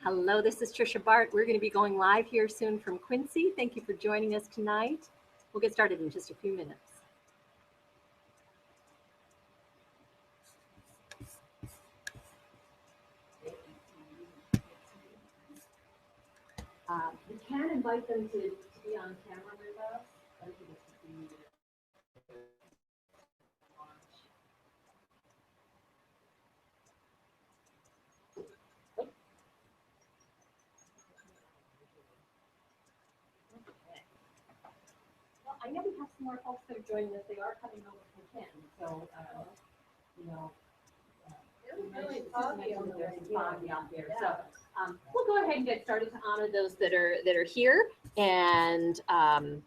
Hello, this is Tricia Bart. We're going to be going live here soon from Quincy. Thank you for joining us tonight. We'll get started in just a few minutes. We can invite them to be on camera with us. Well, I know we have some more folks that are joining us. They are coming over from Canton, so really foggy out there. So we'll go ahead and get started to honor those that are here. And I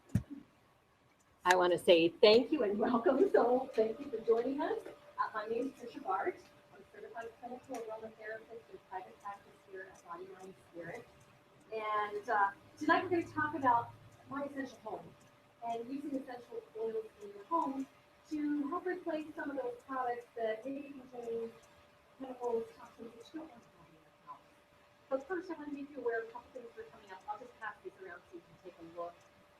want to say thank you and welcome. So thank you for joining us. My name is Tricia Bart. I'm a certified clinical aromatherapist in private practice here at Body, Mind, Spirit. And tonight we're going to talk about my essential home and using essential oils in your home to help replace some of those products that maybe contain chemicals, toxins that you don't want to have in your house. But first, I want to make you aware of a couple things that are coming up. I'll just pass these around so you can take a look.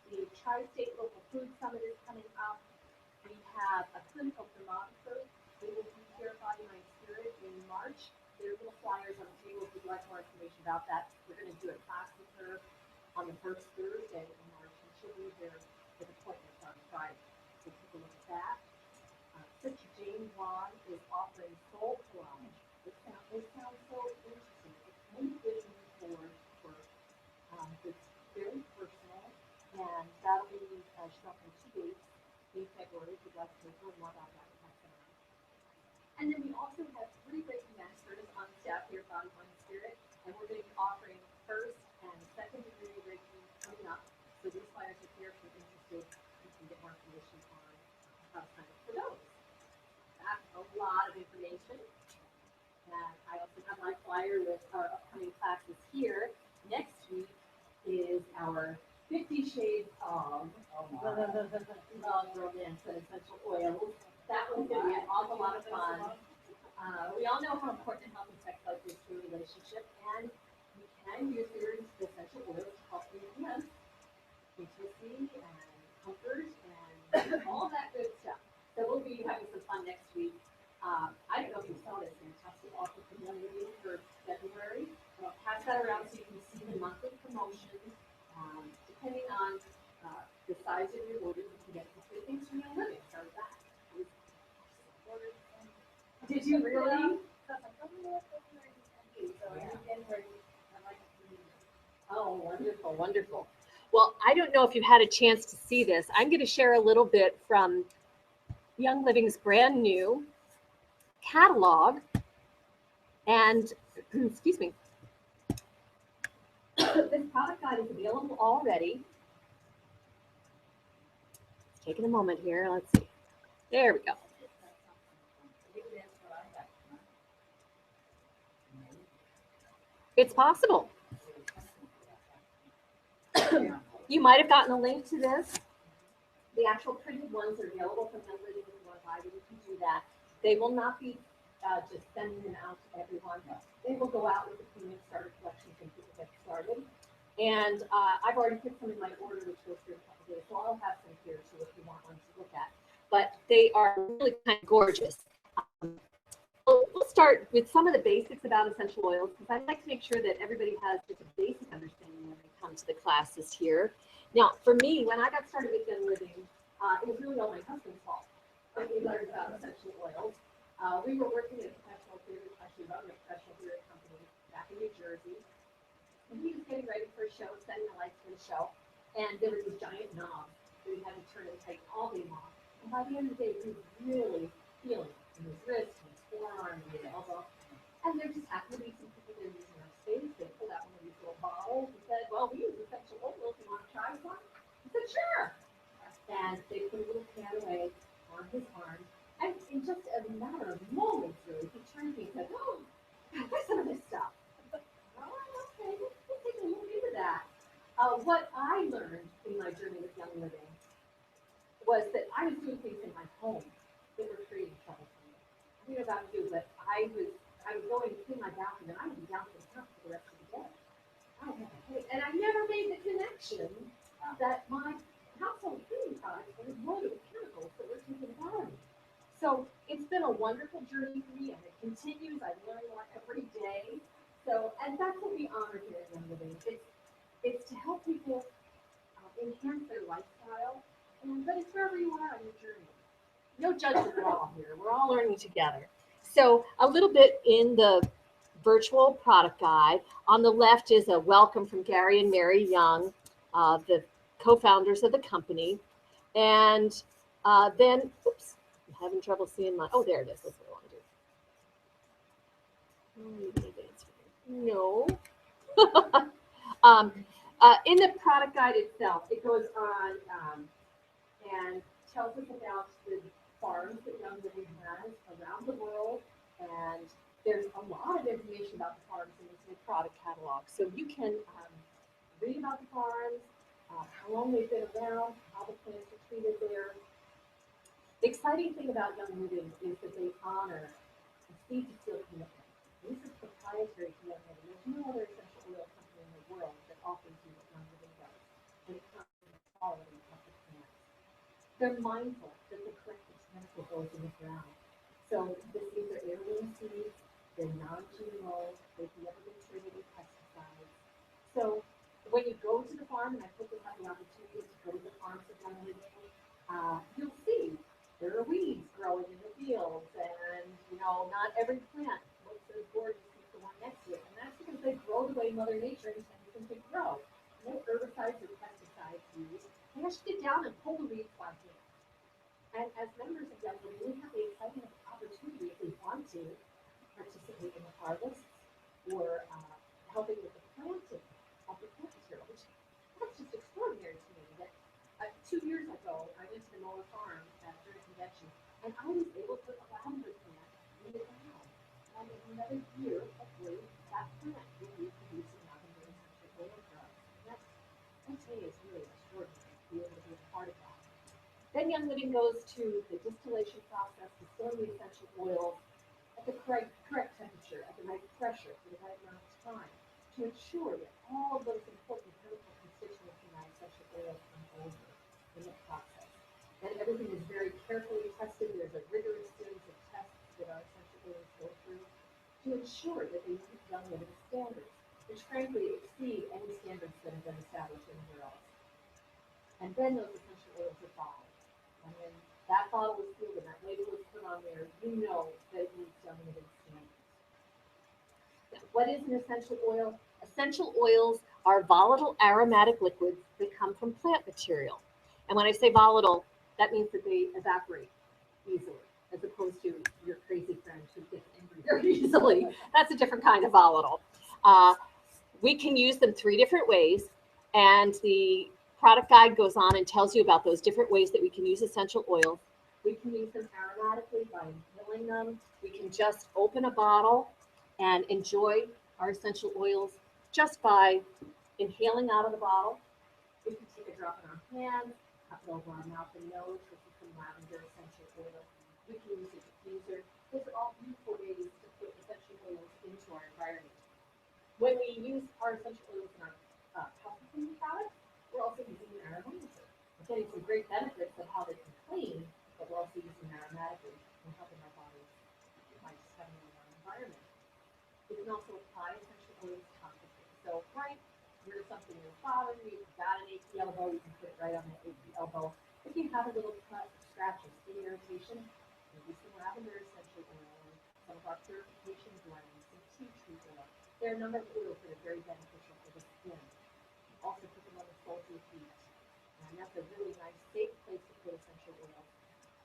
The Tri-State Local Food Summit is coming up. We have a clinical thermographer. They will be here at Body, Mind, Spirit in March. There are little flyers on the table if you'd like more information about that. We're going to do a class with her on the first Thursday in March, and she'll be there with appointments on Friday. So take a look at that. Sister Jane Vaughn is offering soul collage. This sounds so interesting. It's one vision for it's very personal, and that'll be she's offering 2 dates in February. If you'd like to learn more about that, that's on. And then we also have 3 Reiki masters on staff here at Body, Mind, Spirit, and we're going to be offering first and second degree Reiki coming up. So these flyers are here if you're interested. You can get more information on how to sign up for those. That's a lot of information. And I also have my flyer with our upcoming classes here. Next week is our 50 Shades of Love, Romance, and Essential Oils. That one's going to be an awful lot of fun. We all know how important health and sex life is to a relationship, and we can use your essential oils to help you enhance intimacy and comfort and all that good stuff. So we'll be having some fun next week. I don't know if you saw this fantastic offer from Young Living for February. I'll pass that around so you can see the monthly promotions. Depending on the size of your order, you can get some free things from Young Living. So that. Did you really? Oh, wonderful, wonderful. Well, I don't know if you've had a chance to see this. I'm going to share a little bit from Young Living's brand new catalog. And, excuse me, this product guide is available already. It's taking a moment here. Let's see. There we go. It's possible. You might have gotten a link to this. The actual printed ones are available from Young Living if you want to buy them. You can do that. They will not be just sending them out to everyone. They will go out with the premium starter collections when people get started. And I've already put some in my order, which goes through a couple days. So I'll have some here too if you want one to look at. But they are really kind of gorgeous. We'll start with some of the basics about essential oils because I'd like to make sure that everybody has just a basic understanding when they come to the classes here. Now, for me, when I got started with Young Living, it was really all my husband's fault. When we learned about essential oils, we were working at a professional theater, actually running a professional theater company back in New Jersey. And he was getting ready for a show, setting the lights for the show, and there was this giant knob that he had to turn and tighten all day long. And by the end of the day, he was really feeling it in his wrist, in his forearm, in his elbow. And there just happened to be some people there using our space. They pulled out one of these little bottles and said, well, we use essential oils. You want to try one? He said, sure. And they put a little can away on his arm. And in just a matter of moments, really, he turned to me and said, oh, what's some of this stuff? Oh, okay, we'll take a look into that. What I learned in my journey with Young Living was that I was doing things in my home that were creating trouble for me. I don't know about you, but I was going to clean my bathroom, and I would be down to the couch for the rest of the dead. I have a headache. And I never made the connection that my household cleaning products were loaded with chemicals that were taken out of me. So it's been a wonderful journey for me, and it continues. I learn more every day. So, and that's what we honor here at Young Living. It's to help people enhance their lifestyle, and but it's wherever you are on your journey. No judgment at all here. We're all learning together. So a little bit in the virtual product guide. On the left is a welcome from Gary and Mary Young, the co-founders of the company. And then, oops, I'm having trouble seeing my, oh, there it is. That's what I want to do. No. In the product guide itself, it goes on and tells us about the farms that Young Living has around the world. And there's a lot of information about the farms in this new product catalog. So you can read about the farms, how long they've been around, how the plants are treated there. The exciting thing about Young Living is that they honor a seed to seal commitment. This is proprietary to Young Living. There's no other essential oil company in the world that offers you what Young Living does when it comes to the quality of the plants. They're mindful that the correct chemical goes in the ground. So the seeds are heirloom seeds, they're non-GMO, they've never been treated with pesticides. So when you go to the farm, and I hope you'll have the opportunity to go to the farms of Young Living, you'll see there are weeds growing in the fields, and not every plant looks as gorgeous as the one next to it, and that's because they grow the way Mother Nature intended them to grow. No herbicides or pesticides used. You have to get down and pull the weeds by hand. And as members of Young Living, we have the exciting opportunity, if we want to, participate in the harvest or helping with the planting of the plant material, which that's just extraordinary to me. That 2 years ago, I went to the Mower Farm during a convention, and I was able to put a lavender plant in the ground. And in another year, hopefully, that plant will be producing lavender essential oil drugs. That to me is really extraordinary to be able to be a part of that. Then Young Living goes to the distillation process, distilling the essential oils at the correct temperature, at the right pressure, for the right amount of time, to ensure that all of those important chemical constituents in our essential oils come over in the process. And everything is very carefully tested. There's a rigorous series of tests that our essential oils go through to ensure that they meet Young Living standards, which frankly exceed any standards that have been established anywhere else. And then those essential oils are bottled. And when that bottle is sealed and that label is put on there, you know that it meets Young Living standards. Now, what is an essential oil? Essential oils are volatile aromatic liquids that come from plant material. And when I say volatile, that means that they evaporate easily, as opposed to your crazy friend who gets angry very easily. That's a different kind of volatile. We can use them 3 different ways, and the product guide goes on and tells you about those different ways that we can use essential oils. We can use them aromatically by inhaling them. We can just open a bottle and enjoy our essential oils just by inhaling out of the bottle. We can take a drop in our hands, cup it over our mouth and nose with some lavender essential oil. We can use a diffuser. Those are all beautiful ways to put essential oils into our environment. When we use our essential oils in our health cleaning products, we're also using an aromatherapist. We're getting some great benefits of how they can clean, but we're also using aromatically and helping our bodies by just having them in our environment. We can also apply essential oils topically. So, right, here's something that's bothering you, you've got an achy elbow, you can put it right on that achy elbow. If you have a little cut, scratch, or skin irritation, maybe some lavender essential oil, some of our purification blends, some tea tree oil. There are a number of oils that are very beneficial for the skin. Also put them on the soles of your feet. And that's a really nice, safe place to put essential oils.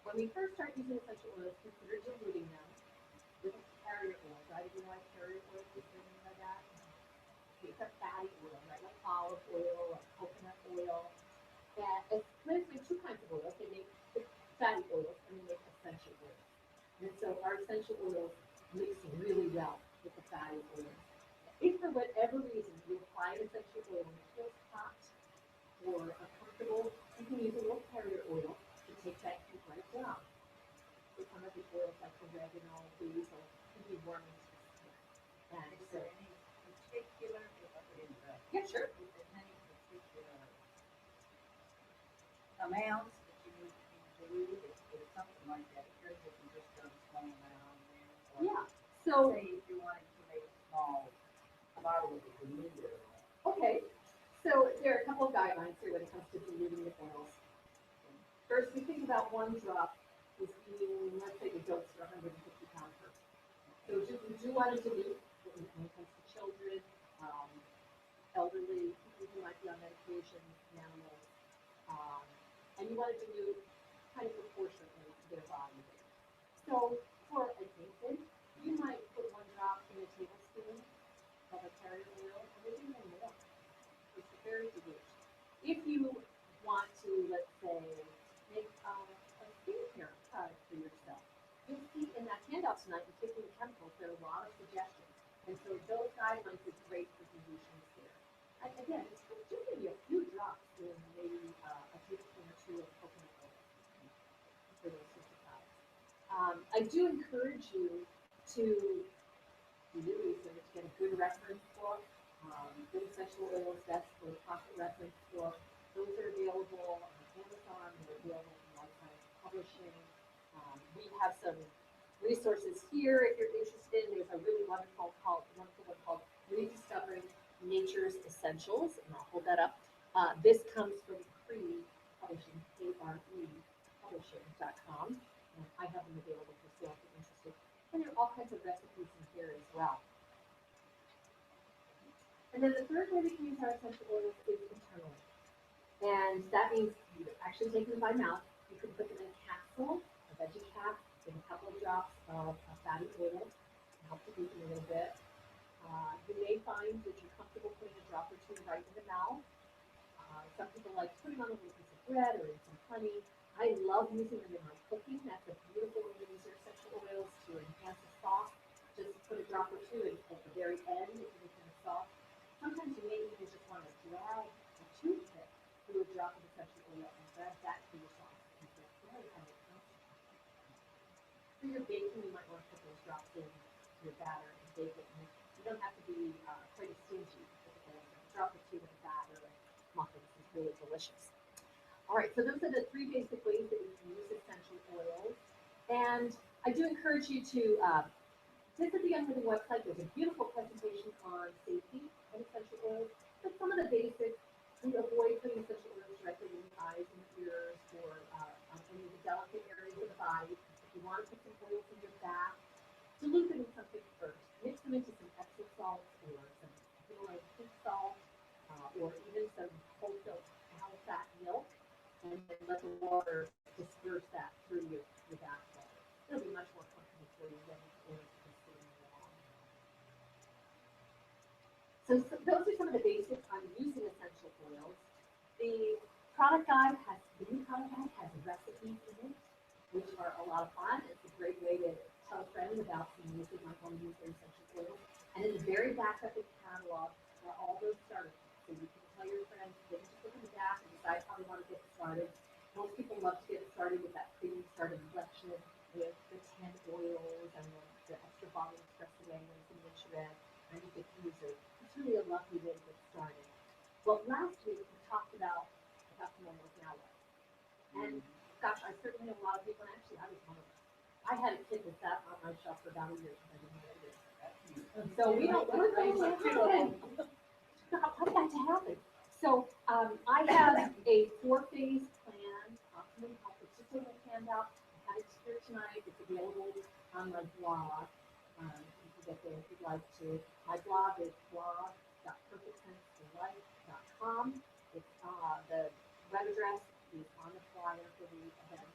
When we first start using essential oils, consider diluting them with carrier oil, right? If you know what carrier oil is, something like that. Take a fatty oil, right? Like olive oil or coconut oil. And plants make 2 kinds of oils. They make fatty oils and they make essential oils. And so our essential oils mix really well with the fatty oils. If for whatever reason you apply an essential oil and it feels hot or uncomfortable, you can use a little carrier oil to take that heat right down. So some of the oils like oregano, basil, can be warming to the skin. And is there any particular Yeah, sure. Is there any particular amounts that you need to include? Is it something like that? Yours you can just go small amount there. Or Yeah. So, say if you wanted to make a small bottle of a dilute. okay. So there are a couple of guidelines here when it comes to diluting the oils. First, we think about one drop is being, let's say, the dose for 150 pound person. So we do want to dilute when it comes to children, um, elderly, people who might be on medication, animals, um, and you want to dilute kind of proportionately to their body weight. So for an infant, you might put one drop in a tablespoon of a carrier oil, or maybe even more. It's very dilute. If you want to, let's say, make a skincare product for yourself, you'll see in that handout tonight, in taking the chemicals, there are a lot of suggestions. And so those guidelines are great for dilutions there. And again, it's just maybe a few drops in maybe a tablespoon or two of coconut oil for those sorts of products. I do encourage you to do your research, get a good reference book, good essential oils, that's for pocket reference book. Those are available on Amazon, they're available from Life Science Publishing. We have some resources here if you're interested. There's a really wonderful one called Rediscovering Nature's Essentials, and I'll hold that up. This comes from Cree Publishing, KRE Publishing.com. And I have them available for sale if you're interested. And there are all kinds of recipes in here as well. And then the third way we can use our essential oils is internally. And that means you actually take them by mouth. You can put them in a capsule, a veggie cap, with a couple of drops of fatty oil to help dilute them a little bit. You may find that you're comfortable putting a drop or two right in the mouth. Some people like putting on a little piece of bread or in some honey. I love using them in my cooking. That's a beautiful way to use your essential oils to enhance the sauce. Just put a drop or two in at the very end if you're making a sauce. Sometimes you may even just want to drag a toothpick through a drop of essential oil and grab that for your sauce. And so it's very kind of concentrated. For your baking, you might want to put those drops in your batter and bake it. And you don't have to be quite as stingy with the oil. A drop or two in the batter and muffins is really delicious. All right, so those are the three basic ways that you can use essential oils. And I do encourage you to visit the Unliving website. There's a beautiful presentation on safety of essential oils. But some of the basics, we avoid putting essential oils directly in the eyes and the ears or on any of the delicate areas of the body. If you want to put some oils in your bath, dilute them in something first. Mix them into some Epsom salts or some Himalayan pink salt or even some wholesale cow fat milk, and then let the water disperse that through your bath water. It'll be much more comfortable for you than oils just sitting along. So those are some of the basics on using essential oils. The new product guide has recipes in it, which are a lot of fun. It's a great way to tell a friend about some ways they might want to use their essential oils. And in the very back of the catalog are all those starter kits. So you can tell your friends, they can just look in the back and decide how they want to get started. Most people love to get started with that pre-started collection with the 10 oils and the extra bottle expressed away when it's in the red, and you get to use it. It's really a lovely way to get started. Well, last week we talked about some oils now. And gosh, I certainly know a lot of people, and actually I was one of them. I had a kit that sat on my shelf for about a year because I didn't know what it is. So we don't raise it too. How did that happen? So I have a 4-phase plan, optimum health. It's just a little handout. I have it here tonight. It's available on my blog. You can get there if you'd like to. My blog is blog.perfectsenseforlife.com. It's the web address is on the flyer for the event.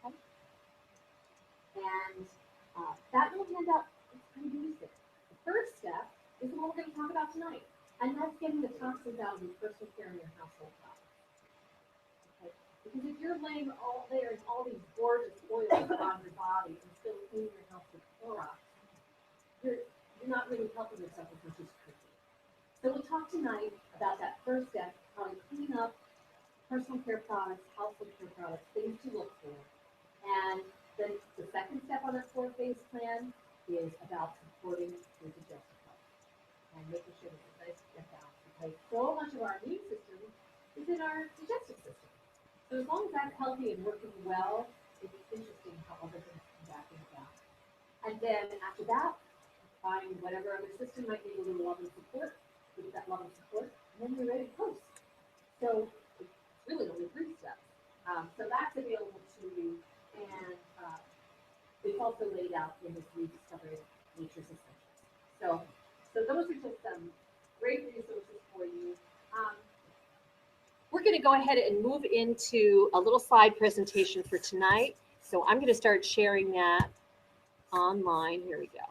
Okay? And that little handout is pretty basic. The first step is the one we're going to talk about tonight, and that's getting the toxins out of your personal care and your household products. Okay? Because if you're laying all there in all these gorgeous oils on your body and still cleaning your house with Clorox, you're not really helping yourself as much as you could be. So we'll talk tonight about that first step, how to clean up personal care products, household care products, things to look for. And then the second step on that 4-phase plan is about supporting your digestive health and making sure that it's nice and balanced, because well, it's interesting how other things come back into balance. And then after that, find whatever other system might need a little love and support, give that love and support, and then you're ready to post. So it's really only 3 steps. So that's available to you, and it's also laid out in this Rediscovering Nature's Essentials. So those are just some great resources for you. We're going to go ahead and move into a little slide presentation for tonight. So I'm going to start sharing that online. Here we go.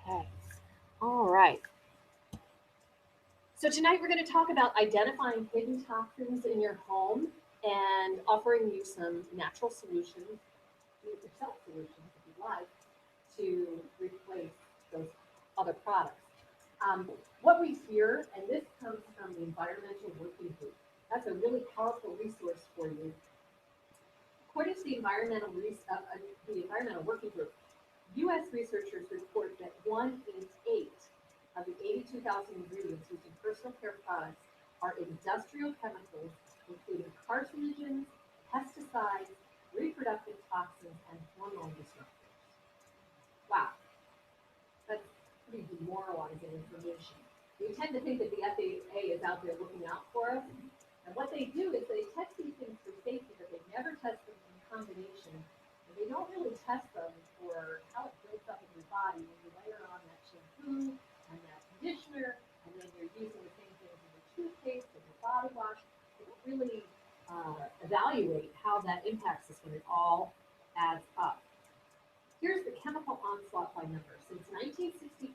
Okay. All right. So tonight we're going to talk about identifying hidden toxins in your home and offering you some natural solutions, do-it-yourself solutions if you like, to replace those other products. What we hear, and this comes from the Environmental Working Group, that's a really powerful resource for you. According to the Environmental Working Group, U.S. researchers report that 1 in 8 of the 82,000 ingredients used in personal care products are industrial chemicals, including carcinogens, pesticides, reproductive toxins, and hormone disruptors. Wow, that's pretty demoralizing information. We tend to think that the FAA is out there looking out for us, and what they do is they test these things for safety, but they never test them in combination, and they don't really test them for how it builds up in your body when you layer on that shampoo and that conditioner, and then you're using the same things in your toothpaste and your body wash. They don't really evaluate how that impacts us when it all adds up. Here's the chemical onslaught by number. Since 1965,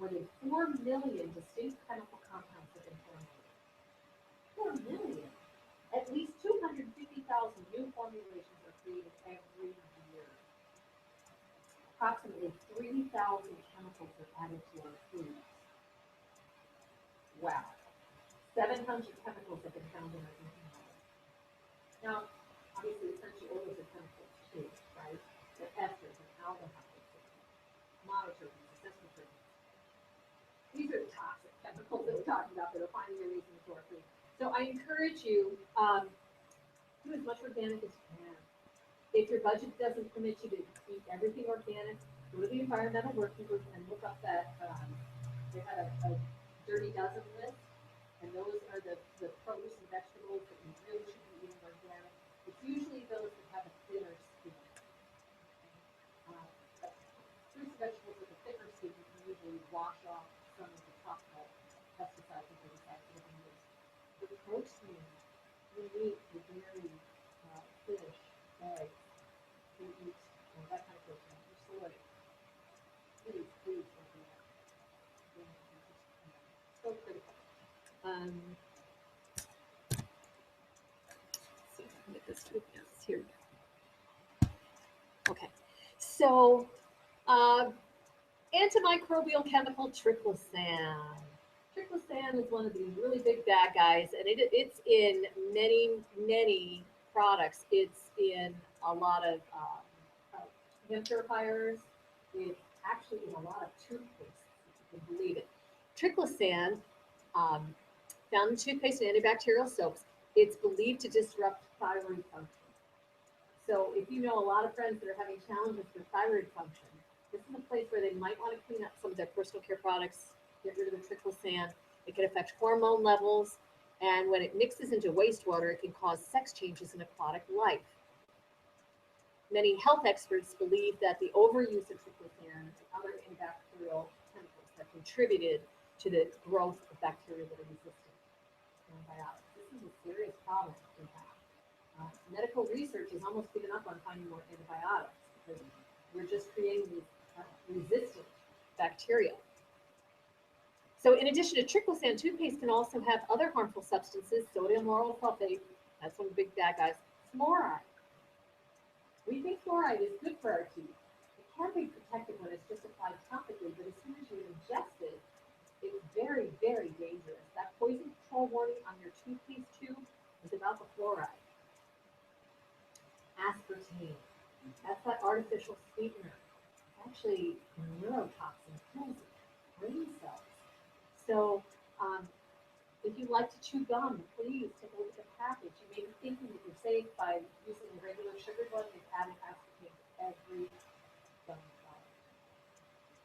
more than 4 million distinct chemical compounds have been formulated. 4 million. At least 250,000 new formulations are created every year. Approximately 3,000 chemicals are added to our foods. Wow. 700 chemicals have been found in our drinking water. Now, obviously, essential oils are chemicals too, right? The esters and aldehydes, monoterpenes, sesquiterpenes. These are toxic chemicals that we're talking about that are finding their ways into our food. So I encourage you, do as much organic as you can. If your budget doesn't permit you to eat everything organic, go to the Environmental Working Group and look up that, they had a dirty dozen list, and those are the produce and vegetables that you really should be eating organic. It's usually those that have a thinner skin. Fruits and vegetables with a thicker skin, you can usually wash off some of the toxic pesticides and herbicides that have been used. The protein, your meat, your dairy, fish, eggs, you eat that kind of protein, your soy. Please don't do that. So critical. See if I can get this to advance. Here we go. Okay. So, antimicrobial chemical triclosan. Triclosan is one of these really big bad guys, and it's in many products. It's in a lot of hand purifiers. It's actually in a lot of toothpaste, if you can believe it. Triclosan, found in toothpaste and antibacterial soaps, it's believed to disrupt thyroid function. So if you know a lot of friends that are having challenges with thyroid function, this is a place where they might want to clean up some of their personal care products, get rid of the triclosan. It can affect hormone levels, and when it mixes into wastewater, it can cause sex changes in aquatic life. Many health experts believe that the overuse of triclosan and other antibacterial chemicals have contributed to the growth of bacteria that are resistant to antibiotics. This is a serious problem we have. Medical research has almost given up on finding more antibiotics because we're just creating these resistant bacteria. So in addition to triclosan, toothpaste can also have other harmful substances, sodium lauryl sulfate, that's one of the big bad guys, fluoride. We think fluoride is good for our teeth. It can be protective when it's just applied topically, but as soon as you ingest it, it's very dangerous. That poison control warning on your toothpaste tube is about the fluoride. Aspartame, that's that artificial sweetener. It's actually a neurotoxin, kills brain cells. So If you like to chew gum, please take a look at the package. You may be thinking that you're safe by using a regular sugar glue. They've added aspartame to every gum product.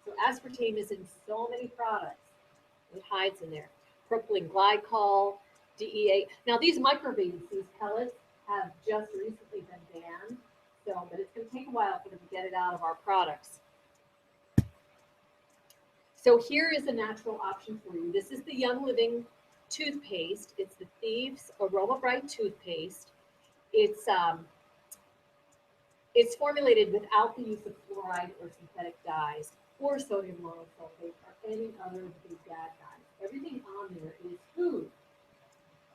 So aspartame is in so many products. It hides in there. Propylene glycol, DEA. Now these microbeads, these pellets, have just recently been banned. So, but it's going to take a while for them to get it out of our products. So here is a natural option for you. This is the Young Living toothpaste. It's the Thieves Aroma Bright toothpaste. It's formulated without the use of fluoride or synthetic dyes or sodium monosulfate or any other of these bad dyes. Everything on there is food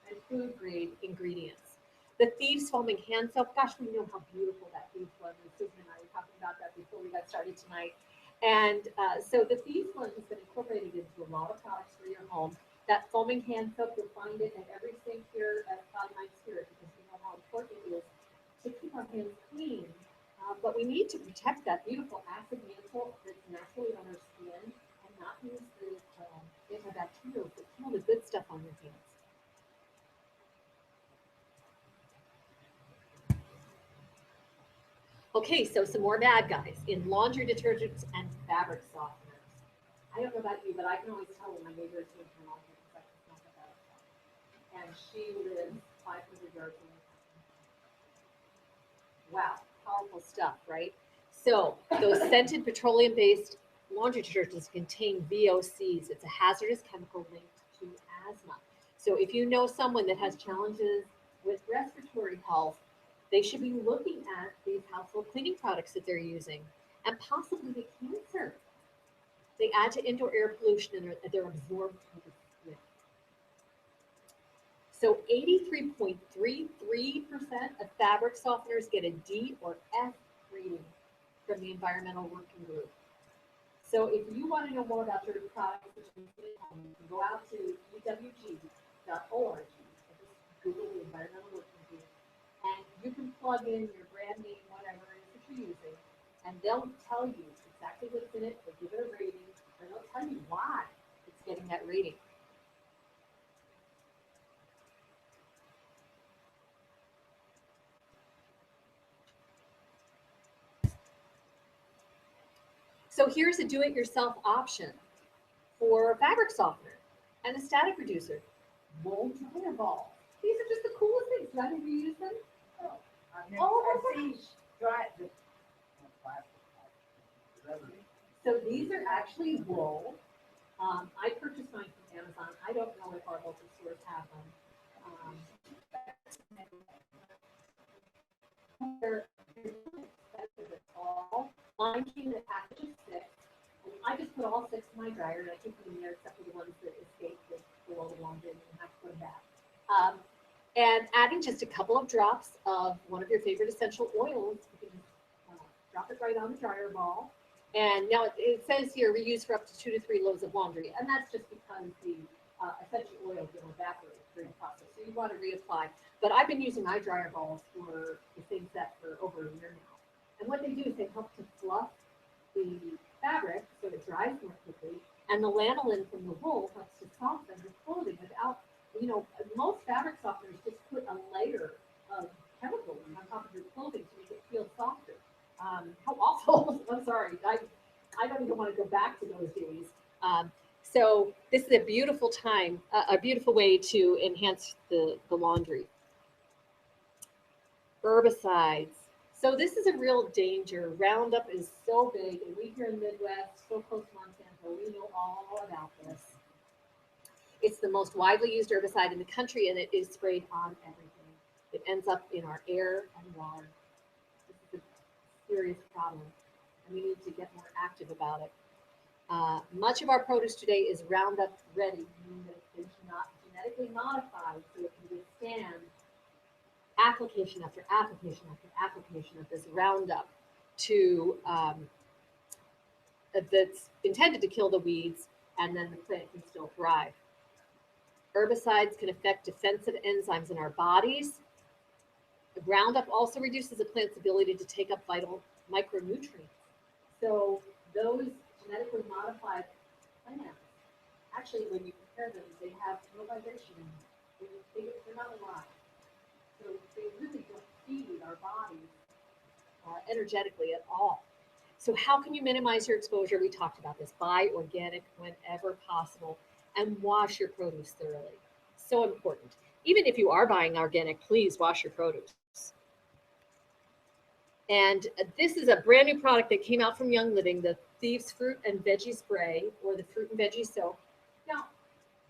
and food grade ingredients. The Thieves Foaming Hand Soap, gosh, we know how beautiful that Thieves was. And Susan and I were talking about that before we got started tonight. And so the Thieves one has been incorporated into a lot of products for your home. That foaming hand soap, you'll find it in every sink here at Body Mind Spirit because we know how important it is to keep our hands clean. But we need to protect that beautiful acid mantle that's naturally on our skin and not use the antibacterials that kill the good stuff on your hands. Okay, so some more bad guys in laundry detergents and fabric softeners. I don't know about you, but I can always tell when my neighbor is doing her laundry because I can smell the fabric softener. And she lives 500 yards away from me. Wow, powerful stuff, right? So those scented petroleum-based laundry detergents contain VOCs. It's a hazardous chemical linked to asthma. So if you know someone that has challenges with respiratory health, they should be looking at these household cleaning products that they're using and possibly the cancer. They add to indoor air pollution and they're absorbed through the skin. So 83.33% of fabric softeners get a D or F rating from the Environmental Working Group. So if you want to know more about dirty products, you can go out to ewg.org and just Google the Environmental Working Group, and you can plug in your brand name, whatever it is that you're using, and they'll tell you exactly what's in it. They'll give it a rating, and they'll tell you why it's getting that rating. So here's a do-it-yourself option for fabric softener and a static reducer. Wool dryer balls. These are just the coolest things. Did any of you use them? Oh, I've Oh, seen dry the So these are actually wool. I purchased mine from Amazon. I don't know if our local stores have them. They're expensive at all. Mine came in a package of 6. And I just put all 6 in my dryer and I keep them in there except for the ones that escape below the laundry and you have to put them back. And adding just a couple of drops of one of your favorite essential oils, you can just drop it right on the dryer ball. And now it says here reuse for up to 2 to 3 loads of laundry, and that's just because the essential oils will evaporate during the process. So you want to reapply. But I've been using my dryer balls for the same set for over a year now. And what they do is they help to fluff the fabric so it dries more quickly, and the lanolin from the wool helps to soften your clothing without, most fabric softeners just put a layer of chemicals on top of your clothing to make it feel softer. How awful. I'm sorry. I don't even want to go back to those days. So this is a beautiful time, a beautiful way to enhance the laundry. Herbicides. So this is a real danger. Roundup is so big, and we here in the Midwest, so close to Monsanto, we know all about this. It's the most widely used herbicide in the country, and it is sprayed on everything. It ends up in our air and water. This is a serious problem, and we need to get more active about it. Much of our produce today is Roundup ready, meaning that it's not genetically modified so it can withstand application after application after application of this Roundup that's intended to kill the weeds, and then the plant can still thrive. Herbicides can affect defensive enzymes in our bodies. The Roundup also reduces a plant's ability to take up vital micronutrients. So those genetically modified plants, actually, when you compare them, they have no vibration in them. They're not alive. So they really don't feed our bodies energetically at all. So how can you minimize your exposure? We talked about this. Buy organic whenever possible and wash your produce thoroughly. So important. Even if you are buying organic, please wash your produce. And this is a brand new product that came out from Young Living, the Thieves Fruit and Veggie Spray, or the Fruit and Veggie Soap. Now,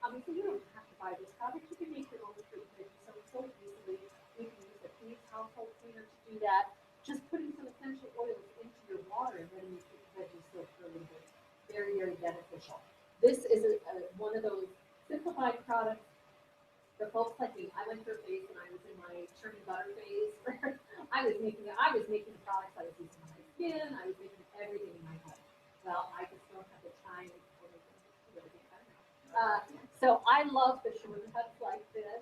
obviously, you don't have to buy this product. You can make your own fruit and veggie soap so easily. You can use a Thieves household cleaner to do that. Just putting some essential oils into your water and letting your fruit and veggie soak for a little bit. Very, very beneficial. This is one of those simplified products for folks like me. I went through a phase when I was in my churning butter phase where I was making the products, I was using my skin, I was making everything in my home. Well, I just don't have the time or so I love the shortcuts like this.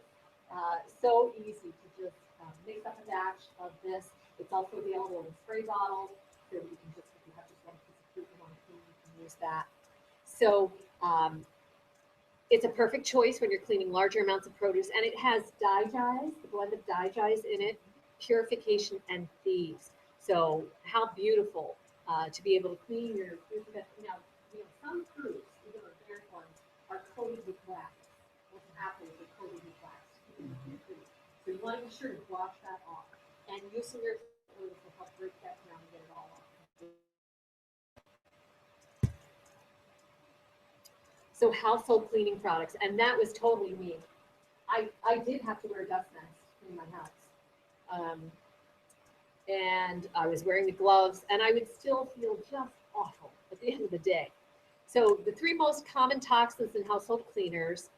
So easy to just mix up a batch of this. It's also available in spray bottles, so you can just, if you have just one piece of fruit you want to clean, you can use that. So it's a perfect choice when you're cleaning larger amounts of produce, and it has digize, the blend of digize in it, purification, and thieves. So how beautiful to be able to clean your fruit. Now, some fruits, even organic ones, are coated with wax. Most apples are coated with wax. So you want to be sure to wash that off. And using your fruit will help break that down and get it all off. So household cleaning products, and that was totally me. I did have to wear a dust mask in my house. And I was wearing the gloves, and I would still feel just awful at the end of the day. So the three most common toxins in household cleaners,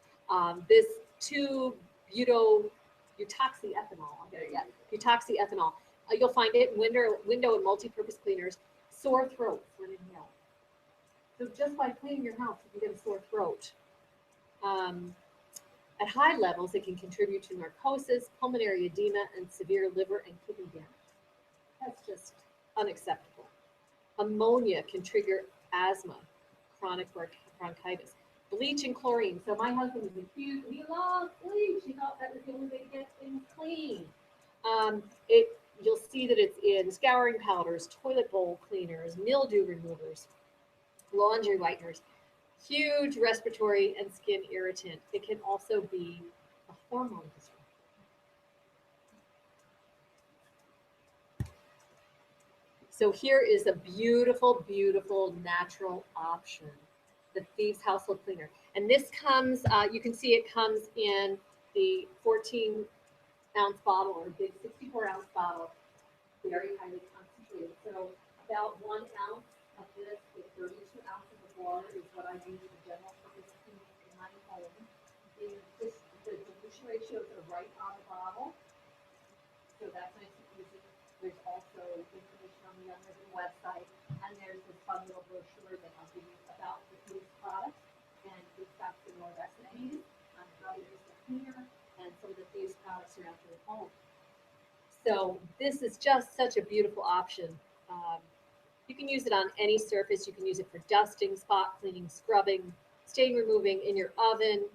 this 2-butoxyethanol, I'll get it yet, butoxyethanol. You'll find it in window and multi-purpose cleaners. Sore throats when inhaled. So just by cleaning your house, you can get a sore throat. At high levels, it can contribute to narcosis, pulmonary edema, and severe liver and kidney damage. That's just unacceptable. Ammonia can trigger asthma, chronic bronchitis. Bleach and chlorine. So my husband was accused, he loved bleach. He thought that was the only way to get things clean. You'll see that it's in scouring powders, toilet bowl cleaners, mildew removers, laundry whiteners. Huge respiratory and skin irritant. It can also be a hormone disruptor. So here is a beautiful, beautiful natural option, the Thieves Household Cleaner. And this comes, you can see it comes in the 14-ounce bottle or big 64-ounce bottle, very highly concentrated. So about 1 ounce of this with 32 ounces of water is what I use for general purpose cleaning in my home. The dilution ratios are right on the bottle, so that's nice and easy. There's also information on the Young Living website, and there's this fun little brochure that I'll give you about the Thieves product, and it's got some more recipes on how to use the cleaner and some of the Thieves products around your home. So this is just such a beautiful option. You can use it on any surface. You can use it for dusting, spot cleaning, scrubbing, stain removing in your oven.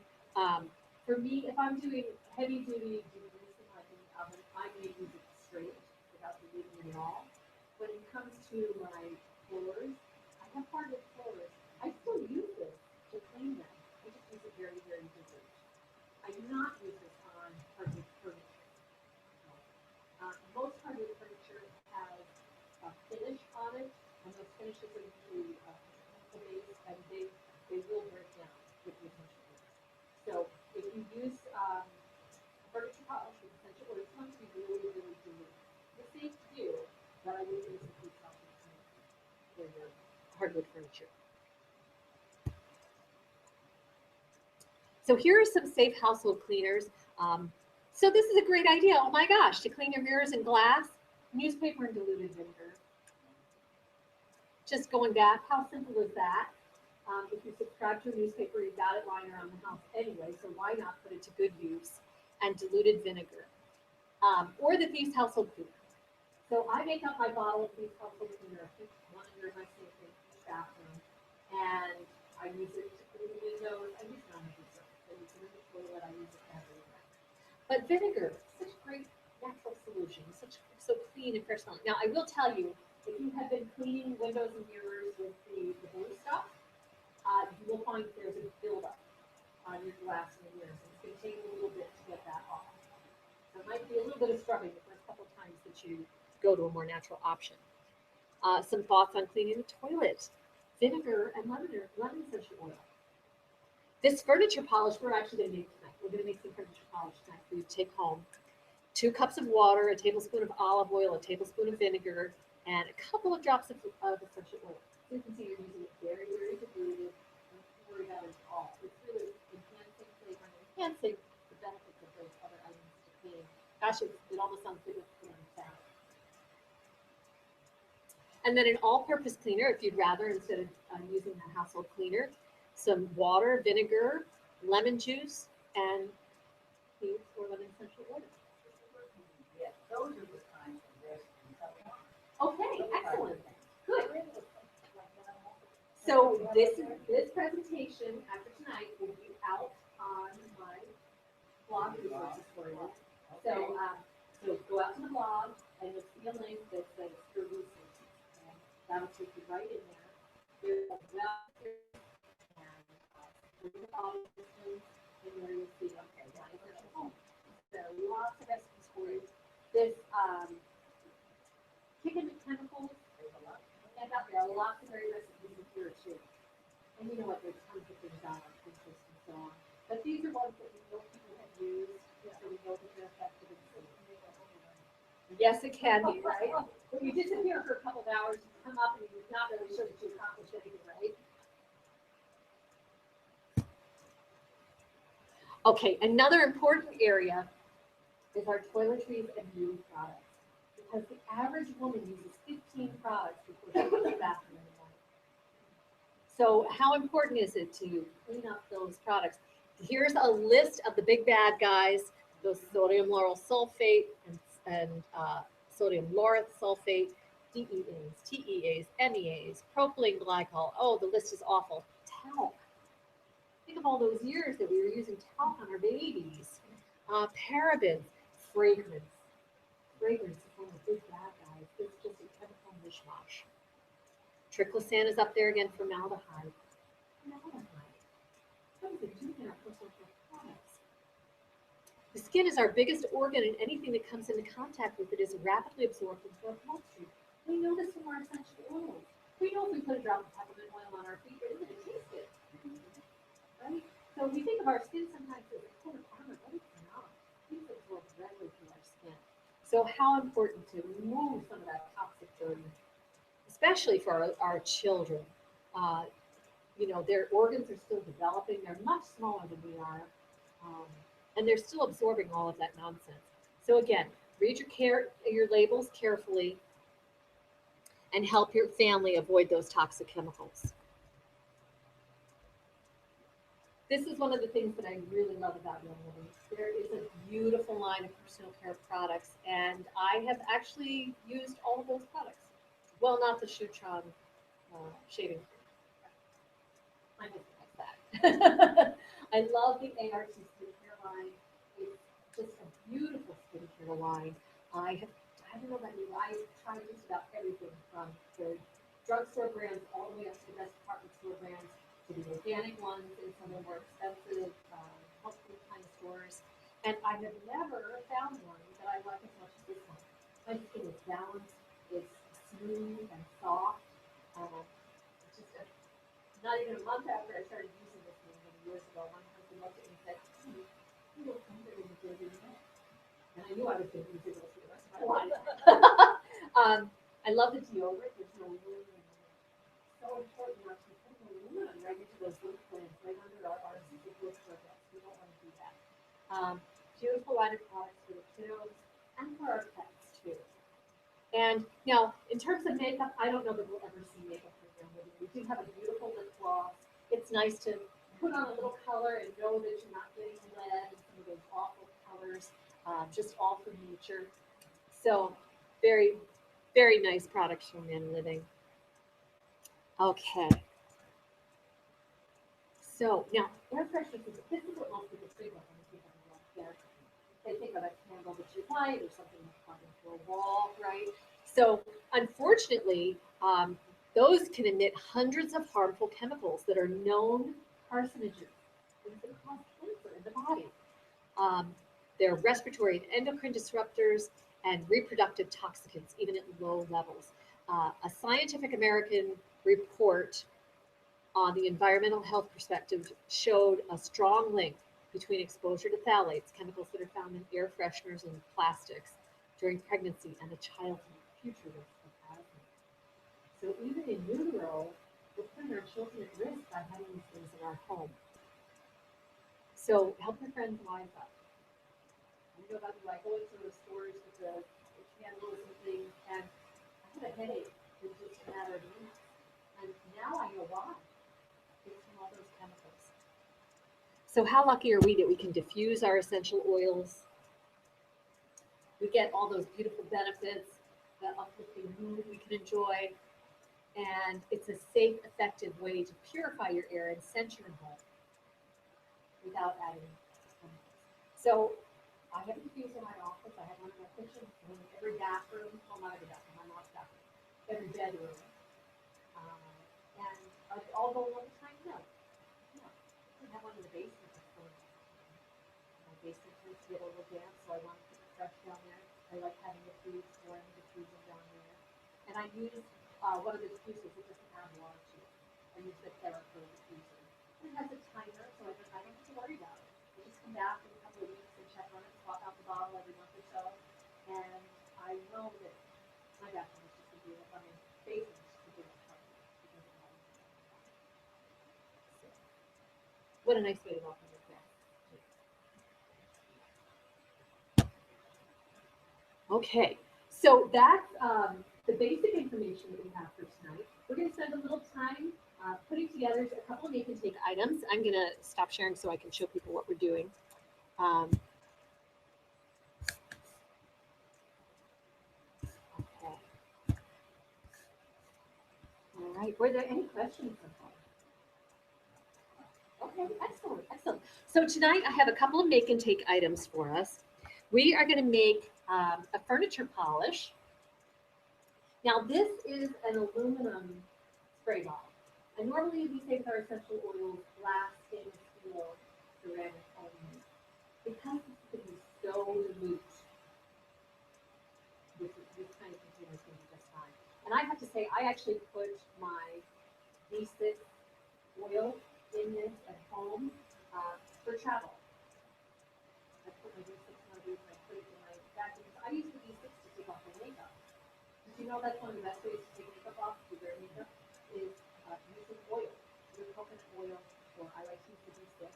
For me, if I'm doing heavy duty degreasing like in the oven, I may use it straight without diluting it at all. When it comes to my floors, I have hardwood floors. I still use this to clean them. I just use it very, very different. I do not use this on hardwood furniture. Most hardwood furniture has a finish on it, and those finishes are usually chemical-based, and they will break down with the essential oils. So if you use furniture polish with essential oils, it's going to be really, really dilute. It's safe to do, but I would use a food supplement for your hardwood furniture. So here are some safe household cleaners. So this is a great idea. Oh my gosh, to clean your mirrors and glass, newspaper and diluted vinegar. Just going back, how simple is that? If you subscribe to a newspaper, you've got it lying around the house anyway, so why not put it to good use? And diluted vinegar, or the Thieves Household Cleaner. So I make up my bottle of Thieves Household Cleaner. I keep one under my sink in each bathroom, and I use it to clean the windows. I use it on every surface. in the toilet. I use it everywhere. But vinegar, such a great natural solution, so clean and fresh smelling. Now I will tell you, if you have been cleaning windows and mirrors with the blue stuff, you will find there's a buildup on your glass and your mirrors. It's going to take a little bit to get that off. So it might be a little bit of scrubbing the first couple of times that you go to a more natural option. Some thoughts on cleaning the toilet. Vinegar and lemon essential oil. This furniture polish we're actually going to make tonight. We're going to make some furniture polish tonight for you to take home. 2 cups of water, a tablespoon of olive oil, a tablespoon of vinegar, and a couple of drops of essential oil. So you can see you're using it very, very diluted. Don't worry about it at all. It's really enhancing flavor and enhancing the benefits of those other items to clean. Gosh, it almost sounds good with cleaning salad. And then an all-purpose cleaner, if you'd rather, instead of using the household cleaner, some water, vinegar, lemon juice, and heat or lemon essential oil. Yeah, those are the kinds of recipes I want. Okay, excellent. Good. So this presentation after tonight will be out on my blog resources for you. So go out to the blog and you'll see a link that says for resources. And that'll take you right in there. There's a web and the bottom systems and where you'll see okay, now you're at home. So lots of recipes for you. This chicken chemicals, and out there are lots of great recipes in here too. And you know what, there's tons of things on Pinterest and so on. But these are ones that we know people have used, so we know that they're effective and safe. Yes, it can be, right? When you disappear for a couple of hours, you come up and you're not really sure that you accomplished anything, right? Okay, another important area is our toiletries and beauty products. Because the average woman uses 15 products before she goes to the bathroom in the morning. So how important is it to clean up those products? Here's a list of the big bad guys, those sodium lauryl sulfate and sodium laureth sulfate, DEAs, TEAs, MEAs, propylene glycol. Oh, the list is awful. Talc. Think of all those years that we were using talc on our babies. Parabens, fragrance. Fragrance is one of the big bad guys. It's just a chemical mishmash. Triclosan is up there again, formaldehyde. Formaldehyde. What does it do in our personal care products? The skin is our biggest organ, and anything that comes into contact with it is rapidly absorbed into our bloodstream. We know this from our essential oils. We know if we put a drop of peppermint oil on our feet, we're going to taste it. Right? So we think of our skin sometimes as a coat of armor, but it's not. Things absorb readily through our skin. So how important to remove some of that toxic dirty, especially for our children. Their organs are still developing. They're much smaller than we are, and they're still absorbing all of that nonsense. So again, read your labels carefully and help your family avoid those toxic chemicals. This is one of the things that I really love about Young Living. There is a beautiful line of personal care products, and I have actually used all of those products. Well, not the Shutron shaving cream. I just like that. I love the ART skincare line. It's just a beautiful skincare line. I don't know about you, I've tried just about everything from the drugstore brands all the way up to the best department store brands, to the organic ones and some of the more expensive health food kind of stores. And I have never found one that I like as much as this one. My skin is balanced, it's smooth and soft. Not even a month after I started using this thing many years ago, my husband looked at me and said, you look younger than you did in the day. And I knew I was going to use it for the rest of my life. I love the deodorant. There's no aluminum in it. So important not to put aluminum right into those lymph glands, right under our civic lymph glands. We don't want to do that. Beautiful line of products for the kiddos and for our pets too. And now, in terms of makeup, I don't know that we'll ever see makeup program with you. We do have a beautiful lip gloss. It's nice to put on a little color and know that you're not getting lead and some of those awful colors, just all from nature. So, very, very nice products from Young Living. Okay. So now, air fresheners, this is what most people think of when they think of a air freshener. They think of a candle that you light or something that's plugged into a wall, right? So unfortunately, those can emit hundreds of harmful chemicals that are known carcinogens, things that cause cancer in the body. They're respiratory and endocrine disruptors and reproductive toxicants, even at low levels. A Scientific American report on the environmental health perspective showed a strong link between exposure to phthalates, chemicals that are found in air fresheners and plastics, during pregnancy and a child's future risk of asthma. So even in utero, we're putting our children at risk by having these things in our home. So help your friends wise up. I know about you, I go into the stores with the candles and things, and I had a headache in just a matter of minutes. And now I know why. It's from all those chemicals. So how lucky are we that we can diffuse our essential oils? We get all those beautiful benefits, the uplifting mood we can enjoy, and it's a safe, effective way to purify your air and scent your home without adding chemicals. So I have a diffuser in my office. I have one in my kitchen, one in every bathroom. Well, not every bathroom, my mom's bathroom. Every bedroom. And are they all going all the time? No. No. I have one in the basement. My basement tends to get a little damp, so I want to keep it fresh down there. I like having the food storing the diffuser down there. And I use one of the diffusers that doesn't have water to it. I use the Therapy diffuser. It has a timer, so I don't have to worry about it. I just come back in a couple of weeks and check on it, swap out the bottle every month or so, and I know that my bathroom is just a good, I mean, basement is just a good apartment because of all of that. So, what a nice way to welcome your guests. Okay, so that's the basic information that we have for tonight. We're going to spend a little time putting together a couple of make and take items. I'm going to stop sharing so I can show people what we're doing. Okay. All right. Were there any questions so far? Okay, excellent, excellent. So tonight I have a couple of make and take items for us. We are going to make a furniture polish. Now this is an aluminum spray bottle. And normally we say with our essential oils, glass, stainless steel, ceramic only. Because it's going to be so dilute, this kind of container is going to be just fine. And I have to say, I actually put my D6 oil in this at home for travel. I put my D6 in my booth, I put it in my bag because I use the D6 to take off my makeup. Did you know that's one of the best ways to take makeup off, to wear makeup, is using oil, either coconut oil, or I like to use the D6.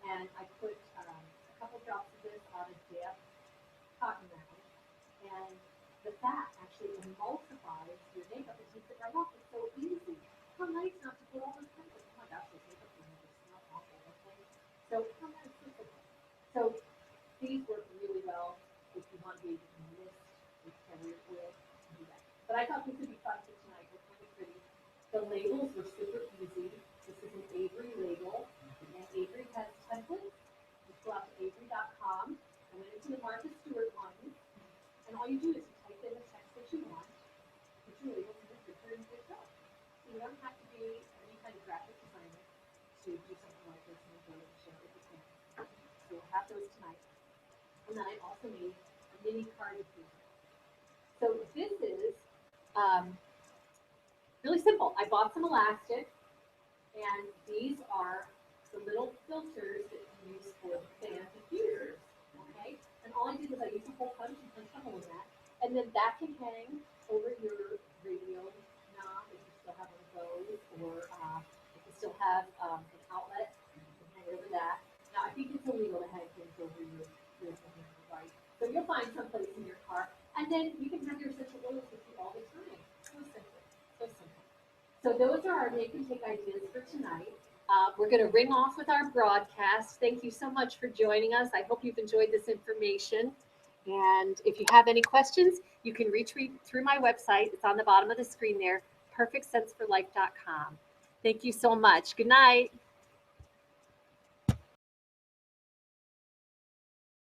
And I put a couple drops of this on a damp cotton rag, and the fat actually emulsifies your makeup and takes it right off. It's so easy. How nice not to put all those chemicals. Oh my gosh, those makeup removers smell awful, don't they? So how nice is it? So these work really well if you want to be able to mist with carrier oil to do that. But I thought this would be fun for tonight. They're kind of pretty. The labels were super easy. This is an Avery label, and Avery has templates. Just go out to Avery.com. I went into the Martha Stewart one, and all you do is you type in the text that you want, put your labels in the picture, and it's up. So you don't have to be any kind of graphic designer to do something like this and enjoy it and share it with your family. So we'll have those tonight. And then I also made a mini card diffuser. So this is really simple. I bought some elastic, and these are the little filters that you use for the fan diffusers. Okay? And all I did was I used a hole punch and punched a hole in that. And then that can hang over your radio knob if you still have one of those, or if you still have an outlet, you can hang over that. Now, I think it's illegal to hang things over your right? So you'll find someplace in your car. And then you can have your essential oils with you all the time. So simple. So simple. So those are our make and take ideas for tonight. We're going to ring off with our broadcast. Thank you so much for joining us. I hope you've enjoyed this information. And if you have any questions, you can reach me through my website. It's on the bottom of the screen there, perfectsenseforlife.com. Thank you so much. Good night.